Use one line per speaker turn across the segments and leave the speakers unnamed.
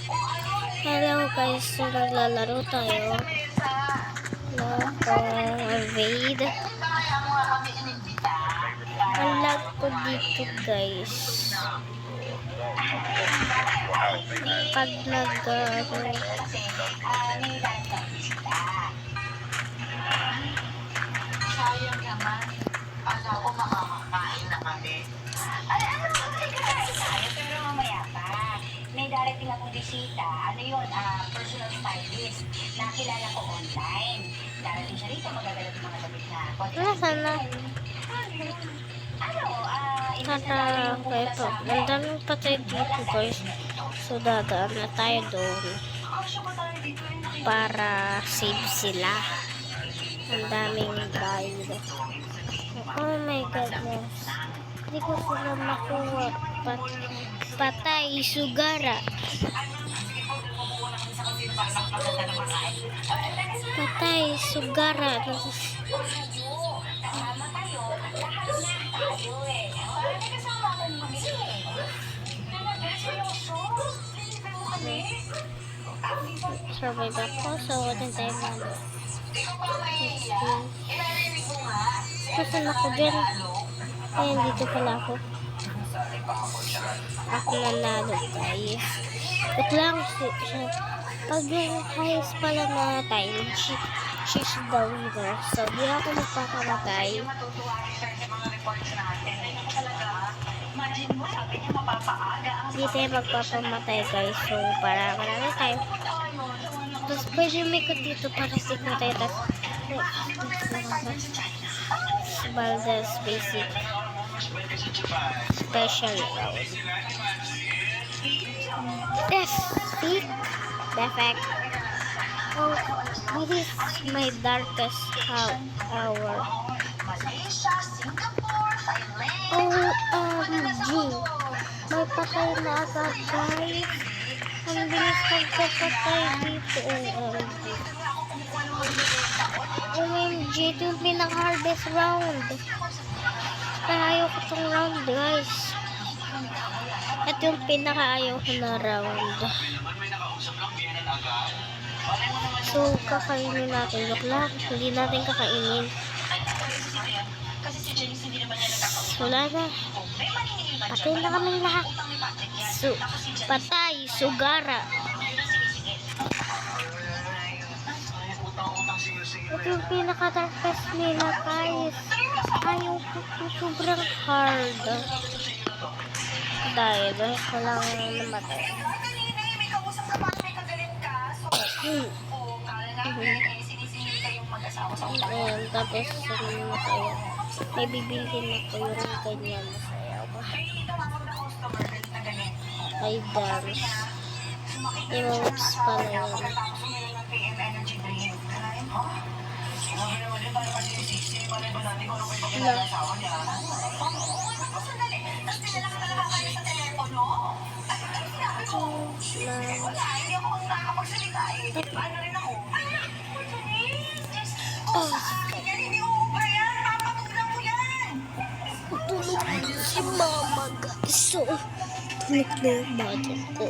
Hello guys, so naglalaro tayo ng Evade. Ang lag ko dito guys. Pag
sayang naman. Ala ko makakakain na kami. Ay, ano, kakain tayo, pero mamaya pa. May darating akong bisita. Ano yun? Personal stylist. Nakilala ko online. Darating siya rito, magagalat yung mga damit na.
Sana?
Ano,
Tata, okay po. Ang daming patay dito guys. So dadaan na tayo doon para save sila. Ang daming bayad. Oh my goodness. Hindi ko sila makuha. Patay, sugara. Patay, sugara. Survive ako, so walang tayo malo. Kasan ako dyan? Ayan, dito pala ako. Ako nanalo guys. But lang siya. Pag yung highest pala na time, she's the winner. So, di ako magpakamatay. Hindi tayo magpapamatay guys. So, para marami tayo. Tapos, pwede umikot dito para sikot tayo. Tapos, Valdez basic special round. Speak defect. Oh, this is my darkest hour. OMG, may patay na agad guys. Ang bilis magpapatay dito. OMG, ito yung pinaka-hardest round. Ayaw ko itong round guys. Ito yung pinaka-ayaw ko na round. So, kakainin natin. Look lang, hindi natin kakainin. Wala na. Patay na kaming lahat. Patay, sugara. Ito yung pinaka-darkest nila guys. Ayaw ko sobrang hard. Dahil walang namatay. Ayan, tapos sabihin mo tayo. May bibilhin ako yung ganyan. Masaya ba? Ay, dance. Emotes pala yun. Tulog si mama guys. So, tulog na yung mother ko.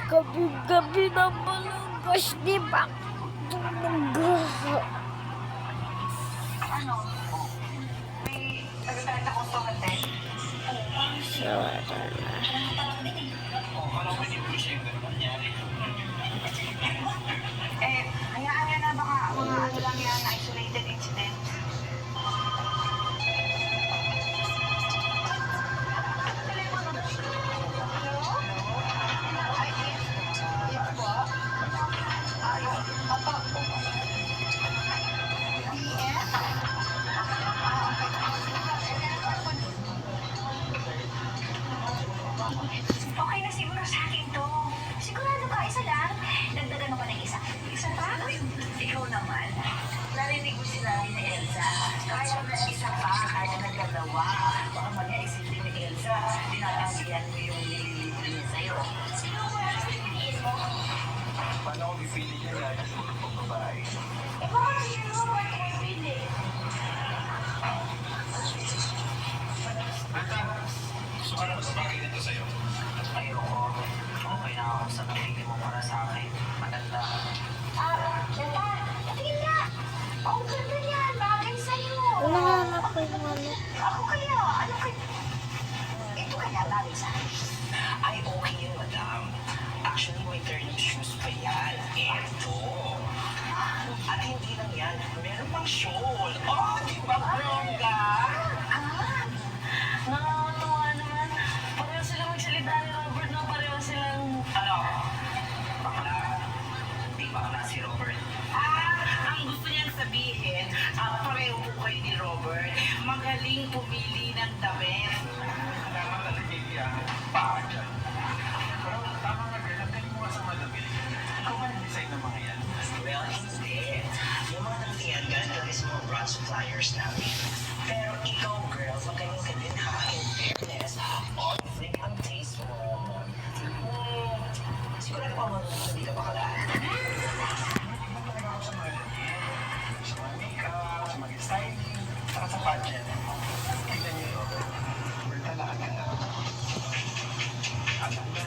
Gabi-gabi na pala guys. Di ba? Tulog. So, ito na.
Hayaan niya na baka mga ano lang yan, isolated incident. Okay na siguro sa akin to. Sigurado ka, isa lang. Dagdagan mo pa ng isa. Isa pa? Ikaw naman. Narinig mo sinabi ni Elsa. Kaya na isa pa, kaya na dalawa. Baka mag-aisip din ni Elsa. Dinatanggihan mo yung nililibre niya sa'yo. Sino mo ang piliin mo? Paano ko pipili niya na yung puro babae? Eh, baka sino mo ang pipili? So, Ayoko. Okay na ako sa napili mo para sa akin. Maganda. Ganda. Tingin nga. Ang ganda niyan. Bagay sa'yo.
Nahanap ko yung ano.
Ako kaya. Ano kaya? Ito kaya bagay sa akin. Ay, okay yun, madam. Actually, may turn shoes pa yan. Ito. At hindi lang yan. Meron pang shawl. Oh, di ba, bongga? Nakakatawa naman. Pareho silang magsalita ni Robert na pareho silang... Ano? Bakla. Di bakla si Robert. Ang gusto niyang sabihin, pareho po kayo ni Robert. Magaling pumili ng damit.
Tama talaga yan. Baka dyan. Pero tama nga girl, ang galing mo nga sa mga damit. Ikaw ba nag-design ng mga yan?
Well, hindi. Yung mga damit yan, ganito is mga brand suppliers namin. Pero ikaw, girl, magaling ka din ha. In fairness, on flick ang taste mo. Sigurado pa mo hindi ka bakala.
Hindi talaga ako sa mga damit. Sa mga makeup, sa mga styling, saka sa pageant. Tignan niyo yun. We're talaga na. Alam na.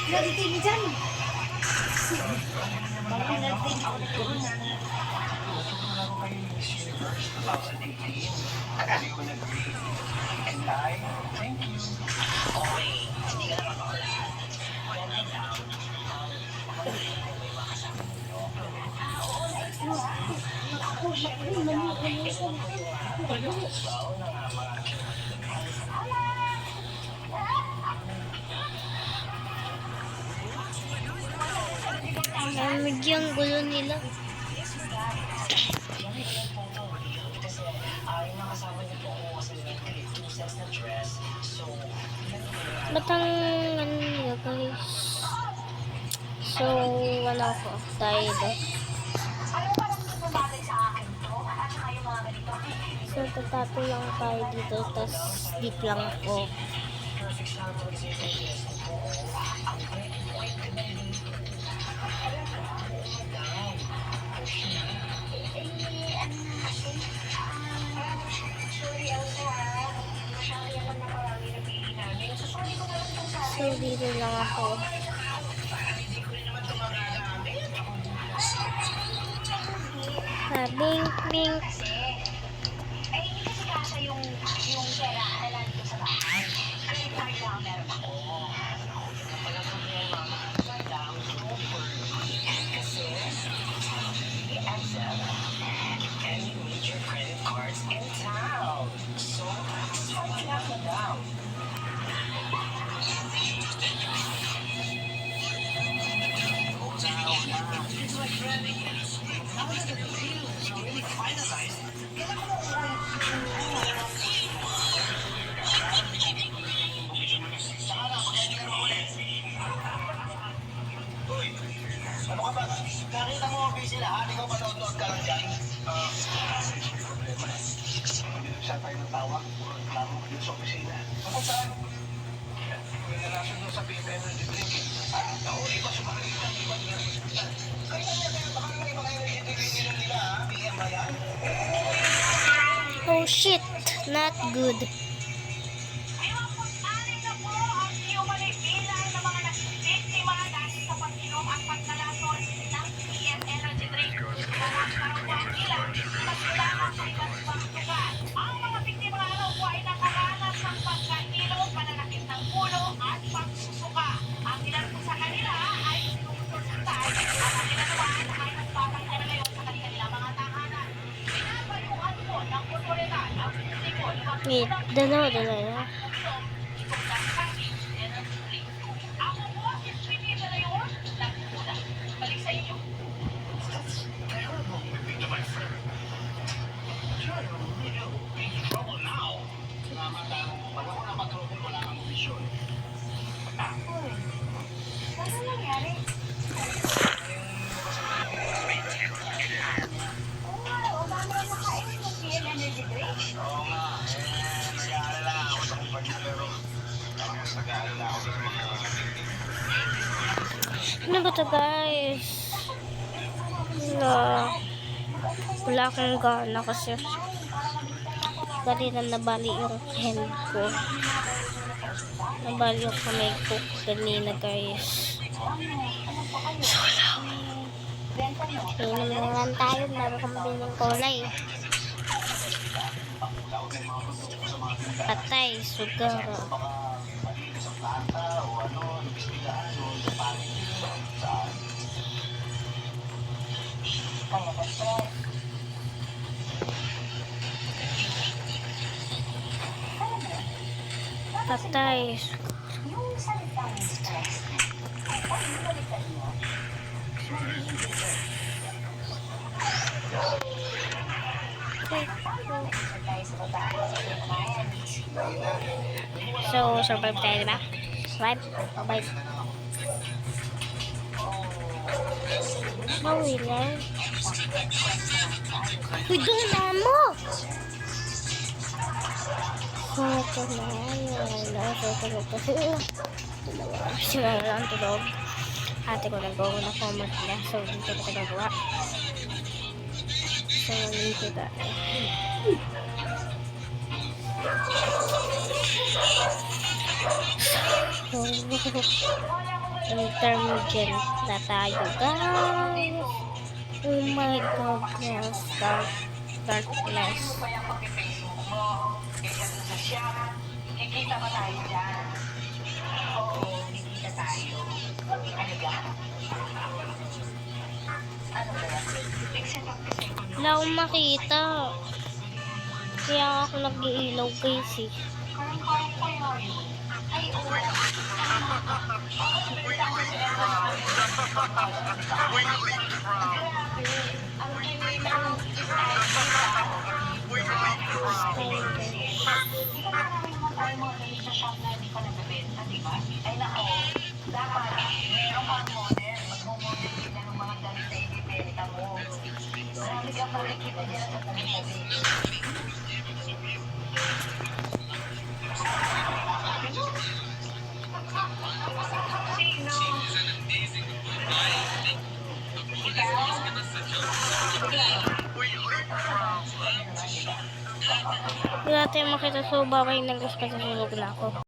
Narinig dyan.
Ako kayo yung Miss Universe 2018. Hindi ko nag-agree. And I, thank you.
Okay, hindi ka naman bakala. Well, lang.
Lamig yung gulo nila.
Kasi yung mga kasama niyo po ako kasi may 2 sets na dress. So,
Ba't ang ano nila guys? So, wala ko. Tayo doon.
ano ba naman ito bagay sa akin to? At saka yung mga ganito.
So, tatato lang tayo dito. Tapos, dip lang po.
Perfect siya ang pag-isip ng dress ko. Ang point ko na yun. Sorry, Elsa. Masyado naman nakarami na pili namin. So, sorry ko na lang itong sa
So, dito lang ako.
hindi ko rin naman ito magagamit.
Bing, bing.
Kasi, ay hindi kasi kasha yung pera na nandito sa bahay. Credit card lang meron ako. Yun ang pala problema. Madam, don't worry. Kasi, the XL any major credit cards in town. So, swipe lang, madam. It's like ready. Now that the deals are really finalized, Uy, ano ka ba? Nakita mo busy lahat, ikaw pa nood ka lang dyan.
Kasi may problema eh. Hindi nagsa tayo ng tawa. Reklamo ko dito sa opisina. Ako saan? May relasyon doon sa PM Energy Drink eh.
Ako, iba sumakita, iba nila sa hospital. Kaya baka naman ibang energy drink yun nila, ha? PM ba yan?
Oh shit, not good.
Aling na po ang human bilang ng mga nagbiktima dahil sa pag-inom at pagkalason ng PM Energy Drink. Karakarawan nila, nagkulaman sa iba't ibang lugar. Ang mga biktima raw po ay nakaranas ng pagkainom, pananakit ng ulo at pagsusuka. Ang ilan po sa kanila ay sinusundan at ang ginagawa ay nagpapakita na ngayon sa kanilang mga tahanan. Pinapayuhan po ng otoridad ang publiko ng
Wait, dalawa.
ako po, si Sweetie Balayon, nagmula. Balik sa inyo.
Terrible.
To my friend. Sure, you're in trouble now. Pag ako napatrouble, wala kang komisyon.
Ano nangyari?
Ano ba to guys? Wala akong gana kasi kanina nabali yung hand ko. Nabali yung kamay ko kanina guys. So lang. Inom na lang tayo. Meron kami bilang kulay. Patay, sugar. Patay.
Yung salitang stress, kapag balikan mo, magiging bigger. Tayo sa baba.
So, survive tayo, diba? Survive? Survive. Bawi lang. Uy, doon na mo! Ito na yun. Natutulog kasi. Sila lang tulog. Ate ko nag-go na homework nila. So, dito ko nagawa. So, dito tayo. Intermediate na tayo, guys. Oh my goodness. Darkness.
Kaya pag-Facebook mo, kaya sa shop, kikita pa tayo dyan. Oo, kikita tayo. Ano ba? Ano ba? Except ang kasi ko
Wala akong makita. Kaya ako nag-iilaw guys eh.
parang kaya yun. Ay, oo. Ang kinig ng style Di ba maraming mga tayo mga galing sa shop na hindi pa nagbebenta, di ba? Ay nako, dapat meron kang model. Mag-model sila ng mga damit na ibibenta mo. Marami kang makikita dyan sa tabi-tabi. Sino?
Wala tayong makita so babay na guys kasi tulog na ako.